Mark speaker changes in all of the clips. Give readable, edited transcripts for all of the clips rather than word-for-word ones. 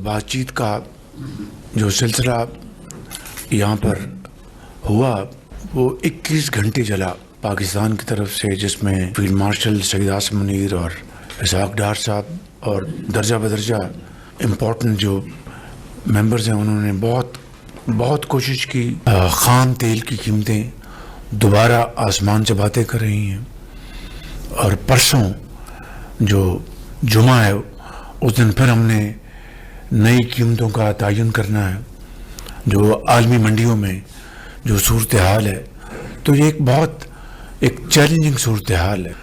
Speaker 1: बातचीत का जो सिलसिला यहाँ पर हुआ वो 21 घंटे चला पाकिस्तान की तरफ से, जिसमें फील्ड मार्शल सईद आसिम मुनीर और इसहाक डार साहब और दर्जा बदर्जा इम्पोर्टेंट जो मेंबर्स हैं उन्होंने बहुत कोशिश की। ख़ाम तेल की कीमतें दोबारा आसमान चबाते कर रही हैं और परसों जो जुमा है उस दिन फिर हमने नई कीमतों का तयन करना है। जो आलमी मंडियों में जो सूरत हाल है, तो ये एक चैलेंजिंग सूरत हाल है।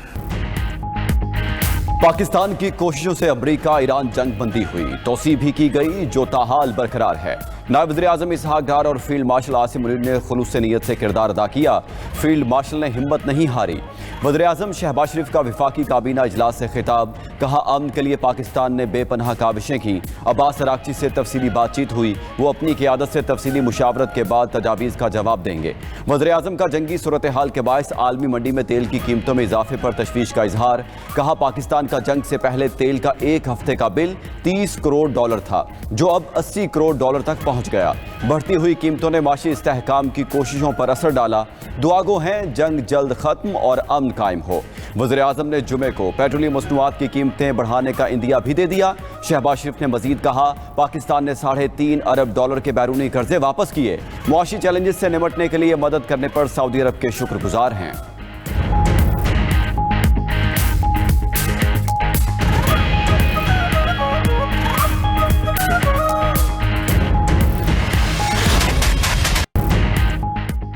Speaker 2: पाकिस्तान की कोशिशों से अमेरिका ईरान जंग बंदी हुई, तोसी भी की गई जो ताहाल बरकरार है। नायब वज़ीर आज़म इसहाक डार और फील्ड मार्शल आसिम मुनीर ने खुलूस नीयत से किरदार अदा किया। फील्ड मार्शल ने हिम्मत नहीं हारी। वज़ीर आज़म शहबाज शरीफ का वफाकी काबीना इजलास से खिताब, कहा अमन के लिए पाकिस्तान ने बेपनाह काविशें की। अब्बास अरागची से तफसीली बातचीत हुई, वो अपनी क़ियादत से तफसीली मुशावरत के बाद तजावीज़ का जवाब देंगे। वज़ीर आज़म का जंगी सूरत हाल के बायस आलमी मंडी में तेल की कीमतों में इजाफे पर तशवीश का इजहार, कहा पाकिस्तान का जंग से पहले तेल का एक हफ्ते का बिल $30 करोड़ था, जो अब $80 करोड़ तक पहुँच गया। बढ़ती हुई कीमतों ने माशी इस्तेहकाम की कोशिशों पर असर डाला। दुआगो हैं जंग जल्द खत्म और अमन कायम हो। वज़ीर आज़म ने जुमे को पेट्रोलियम मसनूआत की कीमतें बढ़ाने का इंदिया भी दे दिया। शहबाज शरीफ ने मजीद कहा पाकिस्तान ने $3.5 अरब के बैरूनी कर्जे वापस किए। मुआशी चैलेंजेस से निपटने के लिए मदद करने पर सऊदी अरब के शुक्रगुजार हैं।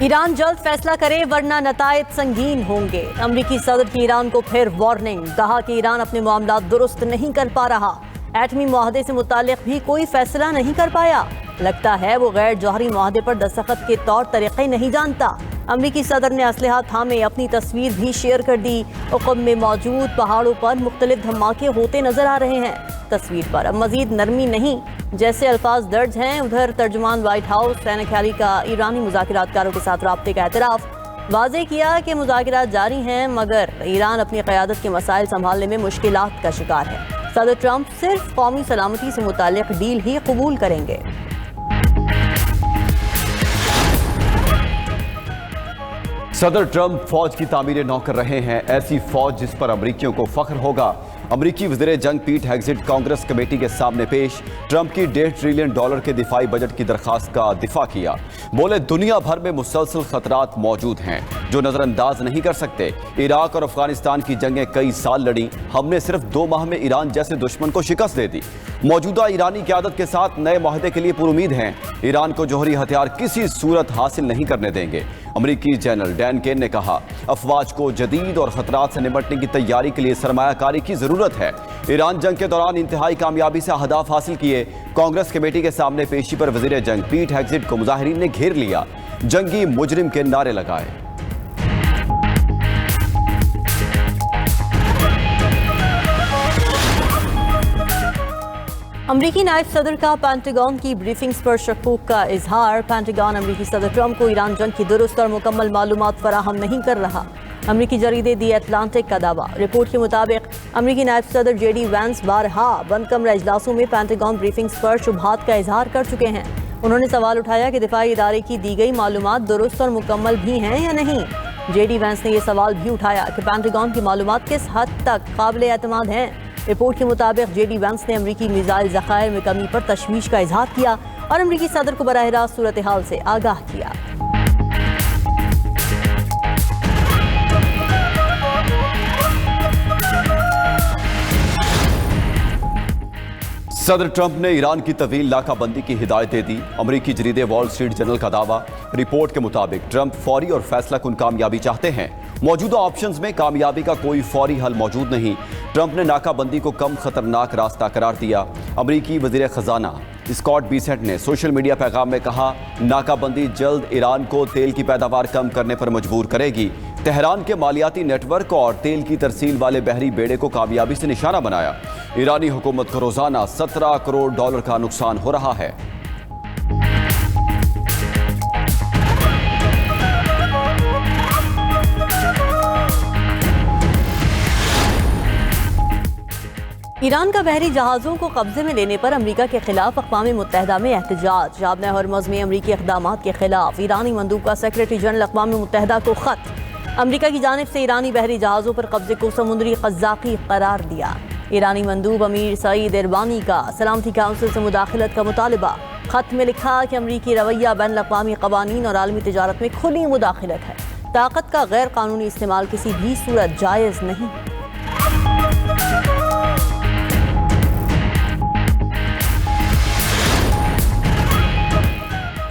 Speaker 3: ईरान जल्द फैसला करे वरना नतायज संगीन होंगे। अमरीकी सदर की ईरान को फिर वार्निंग, कहा कि ईरान अपने मामला दुरुस्त नहीं कर पा रहा। एटमी मुआहदे से मुतालिक भी कोई फैसला नहीं कर पाया। लगता है वो गैर जौहरी मुआहदे पर दस्तखत के तौर तरीके नहीं जानता। अमरीकी सदर ने असलहा थामे अपनी तस्वीर भी शेयर कर दी। उक़ब में मौजूद पहाड़ों पर मुख्तलिफ धमाके होते नजर आ रहे हैं। तस्वीर पर अब मजीद नरमी नहीं जैसे अल्फाज दर्ज हैं। उधर तर्जुमान वाइट हाउस रैना ख्याली का ईरानी मुज़ाकिरातकारों के साथ राब्ते का एतराफ़ वाज़े किया कि मुज़ाकिरात जारी हैं, मगर ईरान अपनी क़यादत के मसाइल संभालने में मुश्किलात का शिकार है। सदर ट्रंप सिर्फ कौमी सलामती से मुताल्लिक़ डील ही कबूल करेंगे।
Speaker 2: सदर ट्रंप फौज की तामीरें नौ कर रहे हैं, ऐसी फौज जिस पर अमरीकियों को फख्र होगा। अमरीकी वज़ीर जंग पीट हेग्सेट कांग्रेस कमेटी के सामने पेश, ट्रंप की $1.5 ट्रिलियन के दिफाई बजट की दरख्वास्त का दिफा किया। बोले दुनिया भर में मुसलसल खतरात मौजूद हैं जो नज़रअंदाज नहीं कर सकते। इराक और अफगानिस्तान की जंगें कई साल लड़ी, हमने सिर्फ 2 माह में ईरान जैसे दुश्मन को शिकस्त दे दी। मौजूदा ईरानी क़यादत के साथ नए माहदे के लिए पुरुमीद हैं। ईरान को जौहरी हथियार किसी सूरत हासिल नहीं करने देंगे। अमरीकी जनरल डैन केन ने कहा अफवाज को जदीद और खतरात से निपटने की तैयारी के लिए सरमायाकारी की जरूरत है। ईरान जंग के दौरान इंतहाई कामयाबी से अहदाफ हासिल किए। कांग्रेस कमेटी के सामने पेशी पर वज़ीर जंग पीट हेग्सेट को मुजाहिरीन ने घेर लिया, जंगी मुजरिम के नारे लगाए।
Speaker 3: अमरीकी नायब सदर का पेंटागन की ब्रीफिंग्स पर शक्कूक का इजहार। पेंटागन अमरीकी सदर ट्रंप को ईरान जंग की दुरुस्त और मुकम्मल मालूमात फराहम नहीं कर रहा। अमरीकी जरीदे दी एटलांटिक का दावा। रिपोर्ट के मुताबिक अमरीकी नायब सदर JD वैंस बारहा बंद कमरा इजलासों में पेंटागन ब्रीफिंग्स पर शुबहात का इजहार कर चुके हैं। उन्होंने सवाल उठाया कि दिफाई इदारे की दी गई मालूमात दुरुस्त और मुकम्मल भी हैं या नहीं। JD वैंस ने यह सवाल भी उठाया कि पेंटागन की मालूमात किस हद तक काबिल एतमाद हैं। रिपोर्ट के मुताबिक JD वैंस ने अमरीकी मिसाइल ज़खायर में कमी पर तशवीश का इजहार किया और अमरीकी सदर को बराह रास्त सूरत हाल से आगाह किया।
Speaker 2: सदर ट्रंप ने ईरान की तवील नाकाबंदी की हिदायत दे दी। अमरीकी जरीदे वॉल स्ट्रीट जर्नल का दावा। रिपोर्ट के मुताबिक ट्रंप फौरी और फैसला कुन कामयाबी चाहते हैं। मौजूदा ऑप्शंस में कामयाबी का कोई फौरी हल मौजूद नहीं। ट्रंप ने नाकाबंदी को कम खतरनाक रास्ता करार दिया। अमरीकी वजीर खजाना स्कॉट बीसेंट ने सोशल मीडिया पैगाम में कहा नाकाबंदी जल्द ईरान को तेल की पैदावार कम करने पर मजबूर करेगी। तेहरान के मालियाती नेटवर्क और तेल की तरसील वाले बहरी बेड़े को कामयाबी से निशाना बनाया। ईरानी हुकूमत को रोजाना $17 करोड़ का नुकसान हो रहा है।
Speaker 3: ईरान का बहरी जहाज़ों को कब्जे में लेने पर अमेरिका के खिलाफ अक़वाम मुत्तहिदा में एहतजाज। शाबना हरमज़ में अमेरिकी इक़दाम के खिलाफ ईरानी मंदूब का सेक्रेटरी जनरल अक़वाम मुत्तहिदा को ख़त। अमेरिका की जानिब से ईरानी बहरी जहाज़ों पर कब्जे को समुद्री क़ज़्ज़ाक़ी करार दिया। ईरानी मंदूब अमीर सईद इरबानी का सलामती काउंसिल से मुदाखलत का मुतालबा। ख़त में लिखा कि अमरीकी रवैया बैन अक़वामी क़वानीन और आलमी तिजारत में खुली मुदाखलत है। ताकत का गैर कानूनी इस्तेमाल किसी भी सूरत जायज़ नहीं।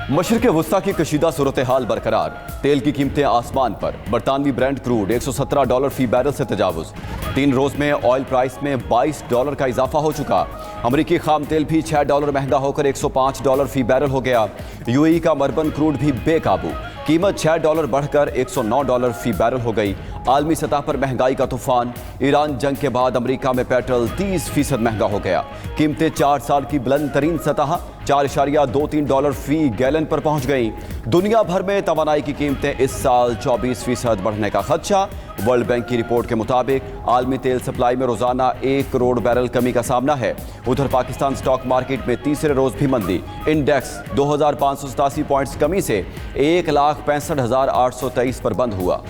Speaker 2: मशरिक़ वस्ता की कशीदा सूरत हाल बरकरार। तेल की कीमतें आसमान पर। बरतानवी ब्रेंट क्रूड $117 फी बैरल से तजावुज़। 3 रोज में ऑयल प्राइस में $22 का इजाफा हो चुका। अमरीकी खाम तेल भी $6 महंगा होकर $105 फी बैरल हो गया। यूएई का मरबन क्रूड भी बेकाबू। कीमत $6 बढ़कर $109 फी बैरल हो गई। आलमी सतह पर महंगाई का तूफान। ईरान जंग के बाद अमरीका में पेट्रोल 30% महंगा हो गया। कीमतें 4 साल की बुलंद तरीन सतह $4.23 फी गैलन पर पहुंच गई। दुनिया भर में तवानाई की कीमतें इस साल 24% बढ़ने का खदशा। वर्ल्ड बैंक की रिपोर्ट के मुताबिक आलमी तेल सप्लाई में रोजाना 1 करोड़ बैरल कमी का सामना है। उधर पाकिस्तान स्टॉक मार्केट में तीसरे रोज भी मंदी। इंडेक्स 2587 पॉइंट्स कमी से 1,65,823 पर बंद हुआ।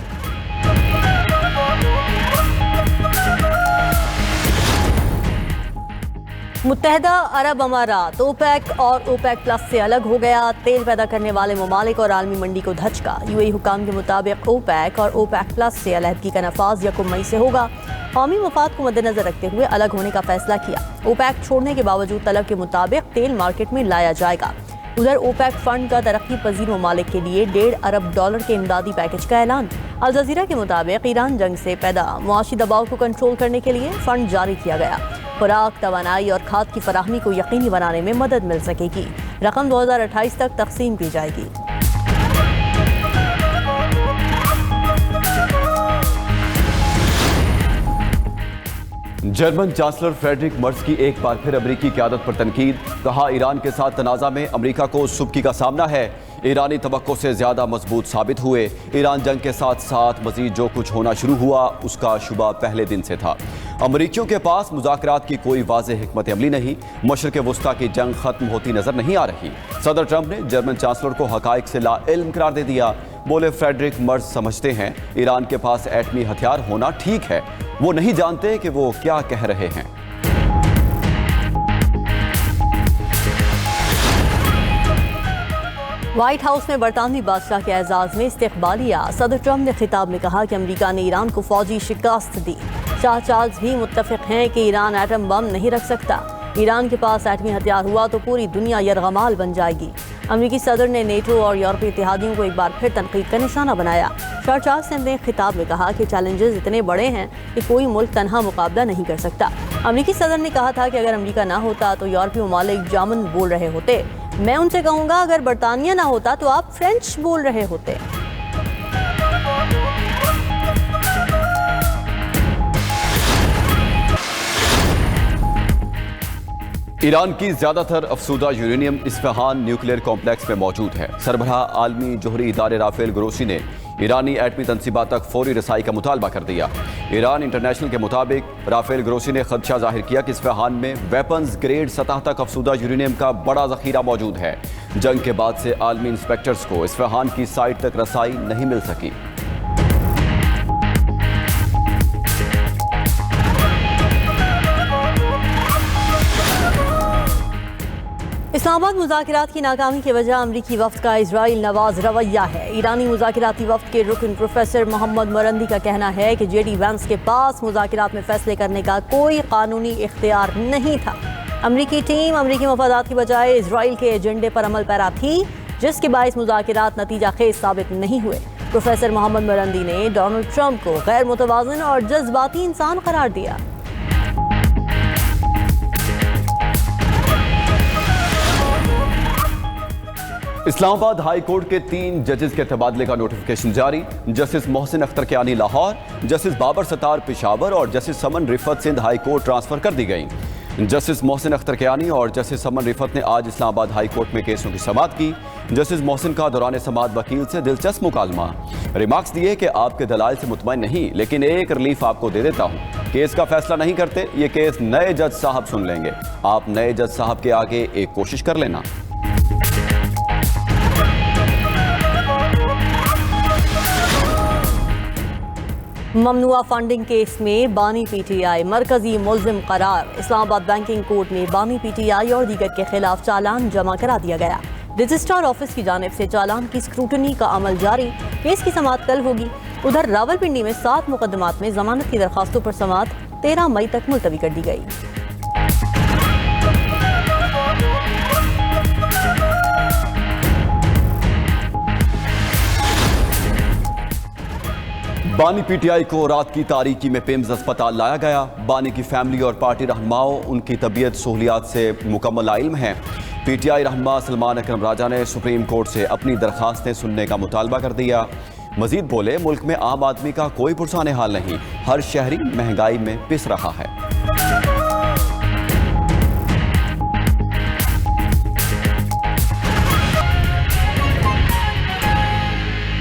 Speaker 3: मुत्तहिदा अरब अमारात ओपेक और ओपेक प्लस से अलग हो गया। तेल पैदा करने वाले ममालिक और आलमी मंडी को धचका। यूएई हुकाम के मुताबिक ओपेक और ओपेक प्लस से अलहदगी का नफाज 1 मई से होगा। कौमी मफाद को मद्देनजर रखते हुए अलग होने का फैसला किया। ओपेक छोड़ने के बावजूद तलब के मुताबिक तेल मार्केट में लाया जाएगा। उधर ओपेक फंड का तरक्की पजीर ममालिक के लिए $1.5 अरब के इमदादी पैकेज का ऐलान। अल जज़ीरा के मुताबिक ईरान जंग से पैदा मुआशी दबाव को कंट्रोल करने के लिए फंड जारी किया गया। खुराक, तवानाई और खाद की फराहमी को यकीनी बनाने में मदद मिल सकेगी। रकम 2028 तक तकसीम की जाएगी।
Speaker 2: जर्मन चांसलर फ्रेडरिक मर्ज की एक बार फिर अमेरिकी क़यादत पर तनकीद। कहा, ईरान के साथ तनाज़ा में अमेरिका को सुबकी का सामना है। ईरानी तवक्को से ज़्यादा मजबूत साबित हुए। ईरान जंग के साथ साथ मज़ीद जो कुछ होना शुरू हुआ उसका शुबा पहले दिन से था। अमरीकियों के पास मुज़ाकरात की कोई वाज़ेह हिकमत अमली नहीं। मशरिक़ वस्ता की जंग ख़त्म होती नज़र नहीं आ रही। सदर ट्रंप ने जर्मन चांसलर को हक़ाइक़ से लाइल्म करार दे दिया। बोले, फ्रेडरिक मर्ज समझते हैं ईरान के पास एटमी हथियार होना ठीक है, वो नहीं जानते कि वो क्या कह रहे हैं।
Speaker 3: व्हाइट हाउस में बरतानवी बादशाह के एजाज में इस्तकबालिया। सदर ट्रंप ने खिताब में कहा कि अमेरिका ने ईरान को फौजी शिकस्त दी। शाह चार्ल्स भी मुत्तफिक हैं कि ईरान एटम बम नहीं रख सकता। ईरान के पास एटमी हथियार हुआ तो पूरी दुनिया यरगमाल बन जाएगी। अमेरिकी सदर ने नेटो और यूरोपीय इत्तेहादियों को एक बार फिर तनकीद का निशाना बनाया। शाह चार्ल्स ने अपने खिताब में कहा कि चैलेंजेस इतने बड़े हैं कि कोई मुल्क तनहा मुकाबला नहीं कर सकता। अमेरिकी सदर ने कहा था कि अगर अमेरिका ना होता तो यूरोपीय ममालिक जामन बोल रहे होते। मैं उनसे कहूँगा, अगर बरतानिया ना होता तो आप फ्रेंच बोल रहे होते।
Speaker 2: ईरान की ज्यादातर अफसूदा यूरेनियम इस्फहान न्यूक्लियर कॉम्प्लेक्स में मौजूद है। सरबराह आलमी जोहरी इदारे राफेल ग्रोसी ने ईरानी एटमी तनसीबा तक फौरी रसाई का मुतालबा कर दिया। ईरान इंटरनेशनल के मुताबिक राफेल ग्रोसी ने खदशा जाहिर किया कि इस्फहान में वेपन्स ग्रेड सतह तक अफसूदा यूरेनियम का बड़ा जखीरा मौजूद है। जंग के बाद से आलमी इंस्पेक्टर्स को इस्फहान की साइट तक रसाई नहीं मिल सकी।
Speaker 3: इस्लामाबाद मुज़ाकरात की नाकामी की वजह अमरीकी वफ्द का इजराइल नवाज रवैया है। ईरानी मुज़ाकराती वफ्द के रुकन प्रोफेसर मोहम्मद मरंदी का कहना है कि जेडी वैंस के पास मुज़ाकरात में फैसले करने का कोई कानूनी इख्तियार नहीं था। अमरीकी टीम अमरीकी मफादात की बजाय इजराइल के एजेंडे पर अमल पैरा थी, जिसके बायस मुज़ाकरात नतीजा खेज साबित नहीं हुए। प्रोफेसर मोहम्मद मरंदी ने डोनाल्ड ट्रंप को गैर मुतवाज़िन और जज्बाती इंसान करार दिया।
Speaker 2: इस्लामाबाद हाई कोर्ट के 3 जजेस के तबादले का नोटिफिकेशन जारी। जस्टिस मोहसिन अख्तर कियानी लाहौर, जस्टिस बाबर सत्तार पेशावर और justice Saman Rifat Sindh high court transfer कर दी गई। जस्टिस मोहसिन अख्तर कियानी और जस्टिस समन रिफत ने आज इस्लामाबाद हाई कोर्ट में केसों की समाअत की। जस्टिस मोहसिन का दौरान समाअत वकील से दिलचस्प मुकालमा। रिमार्क्स दिए कि आपके दलाइल से मुतमईन नहीं, लेकिन एक रिलीफ आपको दे देता हूँ। केस का फैसला नहीं करते, ये केस नए जज साहब सुन लेंगे। आप नए जज साहब के आगे एक कोशिश कर लेना।
Speaker 3: ममनुआ फंडिंग केस में बानी पीटीआई मरकजी मुल्जिम करार। इस्लामाबाद बैंकिंग कोर्ट में बानी पीटीआई और दीगर के खिलाफ चालान जमा करा दिया गया। रजिस्ट्रार ऑफिस की जानिब से चालान की स्क्रूटनी का अमल जारी। केस की समाअत कल होगी। उधर रावलपिंडी में 7 मुकदमात में जमानत की दरखास्तों पर समाअत 13 मई तक मुलतवी कर दी गई।
Speaker 2: बानी पीटीआई को रात की तारीकी में पिम्स अस्पताल लाया गया। बानी की फैमिली और पार्टी रहनुमाओं उनकी तबीयत सहूलियात से मुकम्मल इल्म है। पीटीआई रहनुमा सलमान अकरम राजा ने सुप्रीम कोर्ट से अपनी दरखास्तें सुनने का मुतालबा कर दिया। मजीद बोले, मुल्क में आम आदमी का कोई पुरसाने हाल नहीं, हर शहरी महंगाई में पिस रहा है।